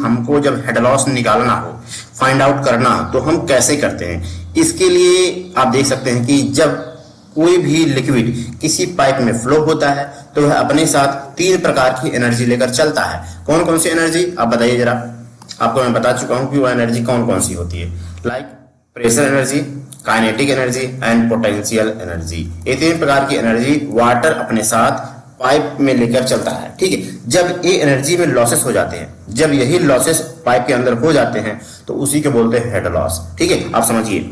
हमको जब head loss निकालना हो, फाइंड आउट करना हो, तो हम कैसे करते हैं? इसके लिए आप देख सकते हैं कि जब कोई भी लिक्विड किसी पाइप में फ्लो होता है तो वह अपने साथ 3 प्रकार की एनर्जी लेकर चलता है। कौन कौन सी एनर्जी आप बताइए जरा। आपको मैं बता चुका हूं कि वो एनर्जी कौन कौन सी होती है, like pressure energy, kinetic energy and potential energy. ये 3 प्रकार की एनर्जी वाटर अपने साथ पाइप में लेकर चलता है, ठीक है। जब ये एनर्जी में लॉसेस हो जाते हैं, जब यही लॉसेस पाइप के अंदर हो जाते हैं तो उसी को बोलते हैं हेड लॉस, ठीक है। आप समझिए,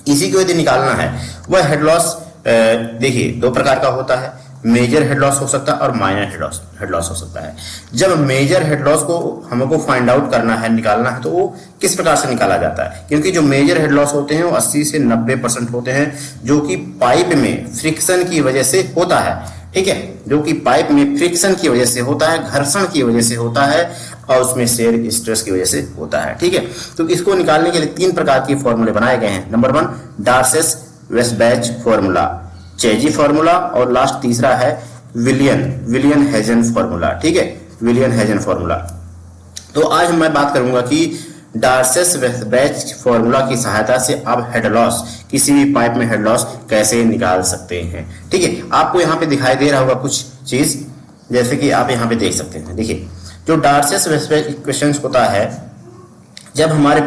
इसी को यदि निकालना है, वह हेड लॉस देखिए 2 प्रकार का होता है। मेजर हेड लॉस हो सकता है और माइनर हेड लॉस हो सकता है। जब मेजर हेड लॉस को हमको फाइंड आउट करना है, निकालना है, तो वो किस प्रकार से निकाला जाता है? क्योंकि जो मेजर हेड लॉस होते हैं वो 80 से 90% होते हैं, जो कि पाइप में फ्रिक्शन की वजह से होता है, ठीक है। जो कि पाइप में फ्रिक्शन की वजह से होता है, घर्षण की वजह से होता है और उसमें शेयर स्ट्रेस की वजह से होता है, ठीक है। तो इसको निकालने के लिए 3 प्रकार के फॉर्मूले बनाए गए हैं। नंबर 1 डार्सेस वेस्बैच फॉर्मूला, चेजी फॉर्मूला, और लास्ट तीसरा है विलियन हेजन फॉर्मूला, ठीक है, विलियन हेजन फॉर्मूला। तो आज मैं बात करूंगा कि डार्सेस वेस्बैच फॉर्मूला की सहायता से आप हेड लॉस, किसी भी पाइप में हेड लॉस कैसे निकाल सकते हैं, ठीक है। आपको यहाँ पे दिखाई दे रहा होगा कुछ चीज, जैसे कि आप यहाँ पे देख सकते हैं। देखिए, जो डार्सेस वेस्बैच इक्वेशन होता है, जब हमारे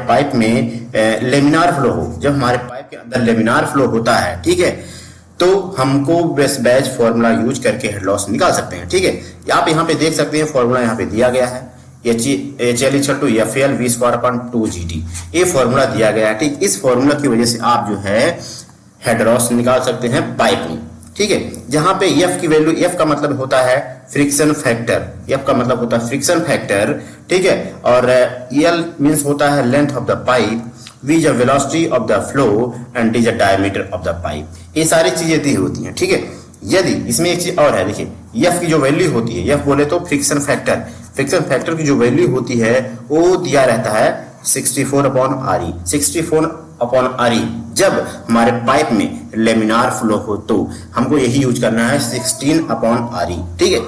पाइप में लेमिनार फ्लो हो, जब हमारे पाइप के अंदर लेमिनार फ्लो होता है, ठीक है, तो हमको वेस्बैच फॉर्मूला यूज करके हेड लॉस निकाल सकते हैं, ठीक है। आप यहाँ पे देख सकते हैं, फॉर्मूला यहाँ पे दिया गया है, HL=FL_V²/2GT, ये फॉर्मूला दिया गया है, ठीक। इस फॉर्मूला की वजह से आप जो है हेड लॉस निकाल सकते हैं पाइप में, ठीक है। जहां पे F की वैल्यू, F का मतलब होता है फ्रिक्शन फैक्टर, F का मतलब होता है फ्रिक्शन फैक्टर, ठीक है। और L मींस होता है length of the pipe, V is the velocity of the flow and D is the diameter of the pipe. ये सारी चीजें दी होती हैं, ठीक है। यदि इसमें एक चीज और है, देखिए F की जो वैल्यू होती है, F बोले तो फ्रिक्शन फैक्टर की जो वैल्यू होती है वो दिया रहता है 64/RE, 64/RE। जब हमारे पाइप में लेमिनार फ्लो हो तो हमको यही यूज करना है 16/RE, ठीक है।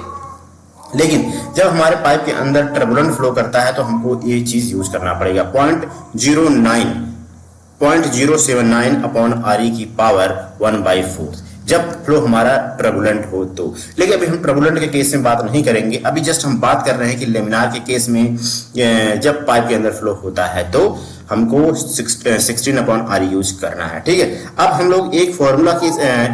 लेकिन जब हमारे पाइप के अंदर टर्बुलेंट फ्लो करता है तो हमको ये चीज यूज करना पड़ेगा 0.079/RE की पावर 1/4, जब फ्लो हमारा टर्बुलेंट हो तो। लेकिन अभी हम टर्बुलेंट के केस में बात नहीं करेंगे, अभी जस्ट हम बात कर रहे हैं कि लेमिनार के केस में जब पाइप के अंदर फ्लो होता है तो हमको 16/RE यूज करना है, ठीक है। अब हम लोग एक फॉर्मूला की,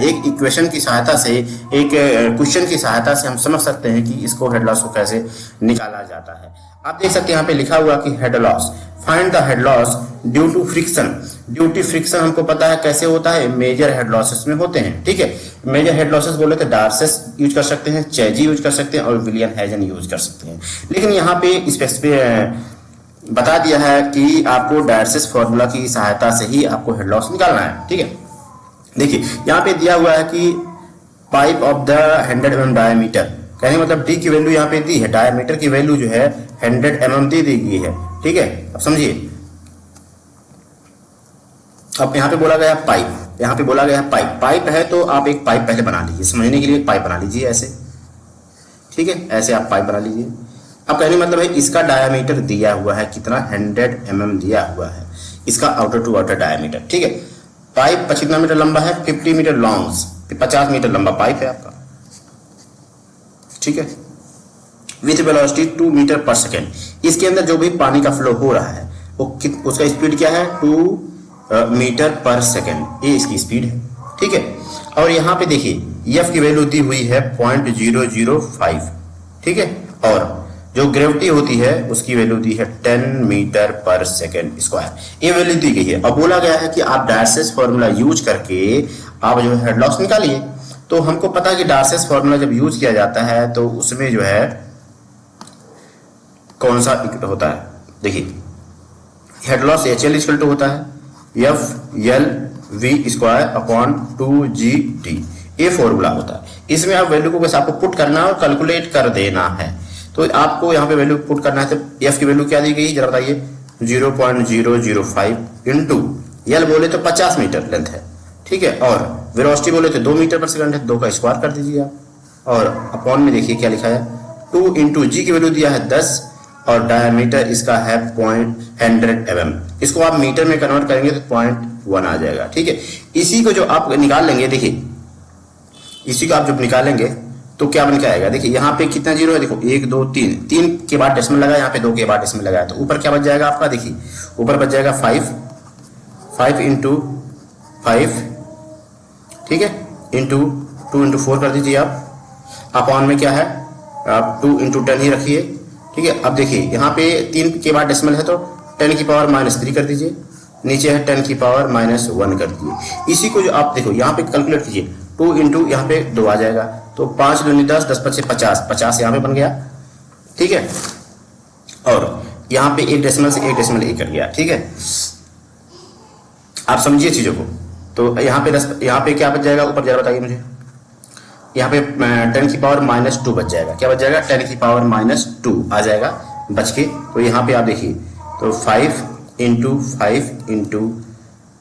एक इक्वेशन की सहायता से, एक क्वेश्चन की सहायता से हम समझ सकते हैं कि इसको हेड लॉस को कैसे निकाला जाता है। आप देख सकते हैं यहाँ पे लिखा हुआ कि head loss, find the head loss due to friction. Due to friction हमको पता है कैसे होता है, मेजर हेड लॉसेस में होते हैं, ठीक है। मेजर हेड लॉसेस बोले तो डार्सेस यूज कर सकते हैं, चेजी यूज कर सकते हैं और विलियन हेजन यूज कर सकते हैं। लेकिन यहाँ पे स्पेसिफिक बता दिया है कि आपको डार्सेस फॉर्मूला की सहायता से ही आपको हेड लॉस निकालना है, ठीक है। देखिए यहाँ पे दिया हुआ है कि pipe of the 100 mm diameter, कहने मतलब डी की वैल्यू यहाँ पे दी है, डायमीटर की वैल्यू जो है 100 mm दी गई है, ठीक है। अब समझिए, अब यहाँ पे बोला गया पाइप, यहाँ पे बोला गया पाइप है तो आप एक पाइप पहले बना लीजिए, समझने के लिए एक पाइप बना लीजिए ऐसे, ठीक है, ऐसे आप पाइप बना लीजिए। अब कहने मतलब है इसका डायमीटर दिया हुआ है कितना, 100 mm दिया हुआ है इसका आउटर टू आउटर डायमीटर, ठीक है। पाइप कितना मीटर लंबा है, 50 मीटर लॉन्ग, 50 मीटर लंबा पाइप है आपका, ठीक है, विथ वेलोसिटी 2 मीटर पर सेकेंड। इसके अंदर जो भी पानी का फ्लो हो रहा है वो उसका स्पीड क्या है, 2 मीटर पर सेकेंड, ये इसकी स्पीड है, ठीक है। और यहाँ पे देखिए F की वैल्यू दी हुई है 0.005, ठीक है। और जो ग्रेविटी होती है उसकी वैल्यू दी है 10 मीटर पर सेकेंड स्क्वायर, ये वैल्यू दी गई है। अब बोला गया है कि आप डार्सेस फॉर्मूला यूज करके आप जो है हेड लॉस निकालिए। तो हमको पता है कि डार्सेस फॉर्मूला जब यूज किया जाता है तो उसमें जो है कौन सा होता है, देखिए हेड लॉस HL = होता है FLV²/2GT, ये फॉर्मूला होता है। इसमें आप वैल्यू को बस आपको पुट करना है और कैलकुलेट कर देना है। तो आपको यहाँ पे वैल्यू पुट करना है, तो F की वैल्यू क्या दी गई जरा बताइए, 0.005 इंटू L बोले तो 50 मीटर लेंथ है, ठीक है। और वेलोसिटी बोले तो 2 मीटर पर सेकंड है, 2 का स्क्वायर कर दीजिए आप। और अपॉन में देखिए क्या लिखा है 2 इंटू जी की वैल्यू दिया है 10 और डायमीटर इसका है 100 mm। इसको आप मीटर में कन्वर्ट करेंगे तो 0.1 आ जाएगा। ठीक है, इसी को जो आप निकाल लेंगे, देखिए इसी को आप जब निकालेंगे तो क्या बन के आएगा, देखिए यहाँ पे कितना जीरो है, देखो 1 2 3, 3 के बाद डेसिमल लगा, यहाँ पे 2 के बाद डेसिमल लगाया, तो ऊपर क्या बच जाएगा आपका, देखिए ऊपर बच जाएगा 5 इंटू 5, ठीक है, इंटू 2 इंटू 4 कर दीजिए आप। अपॉन में क्या है, आप 2 इंटू 10 ही रखिए। ठीक है, अब देखिए यहाँ पे 3 के बाद डेसिमल है तो 10 की पावर -3 कर दीजिए, नीचे है 10 की पावर -1 कर दीजिए। इसी को जो आप देखो यहाँ पे कैलकुलेट कीजिए, 2 इंटू यहाँ पे 2 आ जाएगा, तो 5 दूनी 10, 10 पचे 50, 50 यहाँ पे बन गया। ठीक है, और यहाँ पे एक डेसिमल से एक डेसिमल एक कर गया। ठीक है, आप समझिए चीजों को। तो यहाँ पे क्या बच जाएगा, ऊपर जरा बताइए मुझे, यहाँ पे 10 की पावर -2 बच जाएगा। क्या बच जाएगा, 10 की पावर -2 आ जाएगा बच के। तो यहाँ पे आप देखिए, तो 5 इंटू 5 इंटू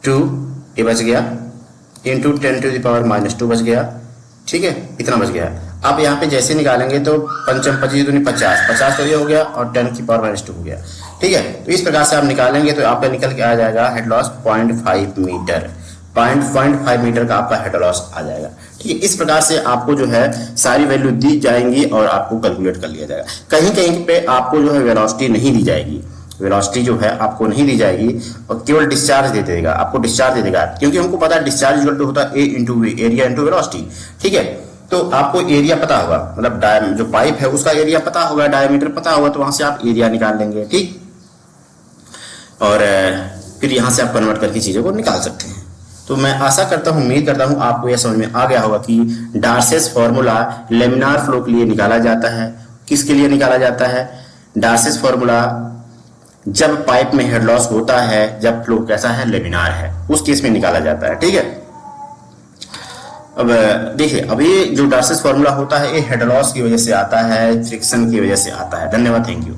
2 ये बच गया, इंटू 10 टू द पावर -2 बच गया। ठीक है, इतना बच गया। आप यहाँ पे जैसे निकालेंगे तो 5 25 दूनी 50, 50 तो ये हो गया और 10 की पावर -2 हो गया। ठीक है, तो इस प्रकार से आप निकालेंगे तो आपका निकल के आ जाएगा हेड लॉस 0.5 मीटर, 0.5 मीटर का आपका हेड लॉस आ जाएगा। ठीक है, इस प्रकार से आपको जो है सारी वैल्यू दी जाएंगी और आपको कैलकुलेट कर लिया जाएगा। कहीं कहीं पे आपको जो है वेलोसिटी नहीं दी जाएगी, वेलोसिटी जो है आपको नहीं दी जाएगी और केवल डिस्चार्ज दे देगा, आपको डिस्चार्ज दे देगा, क्योंकि हमको पता है डिस्चार्ज इक्वल टू होता है A into V, area into velocity. ठीक है, तो आपको एरिया पता होगा, मतलब जो पाइप है उसका एरिया पता होगा, डायमीटर पता होगा, तो वहां से आप एरिया निकाल लेंगे। ठीक, और फिर यहां से आप कन्वर्ट करके चीजों को निकाल सकते हैं। तो मैं आशा करता हूं, उम्मीद करता हूं आपको यह समझ में आ गया होगा कि डार्सियस फॉर्मूला लेमिनार फ्लो के लिए निकाला जाता है। किसके लिए निकाला जाता है, डार्सियस फॉर्मूला जब पाइप में हेड लॉस होता है, जब फ्लो कैसा है, लेमिनार है, उस केस में निकाला जाता है। ठीक है, अब देखिए, अब ये जो डार्सियस फॉर्मूला होता है ये हेड लॉस की वजह से आता है, फ्रिक्शन की वजह से आता है। धन्यवाद, थैंक यू।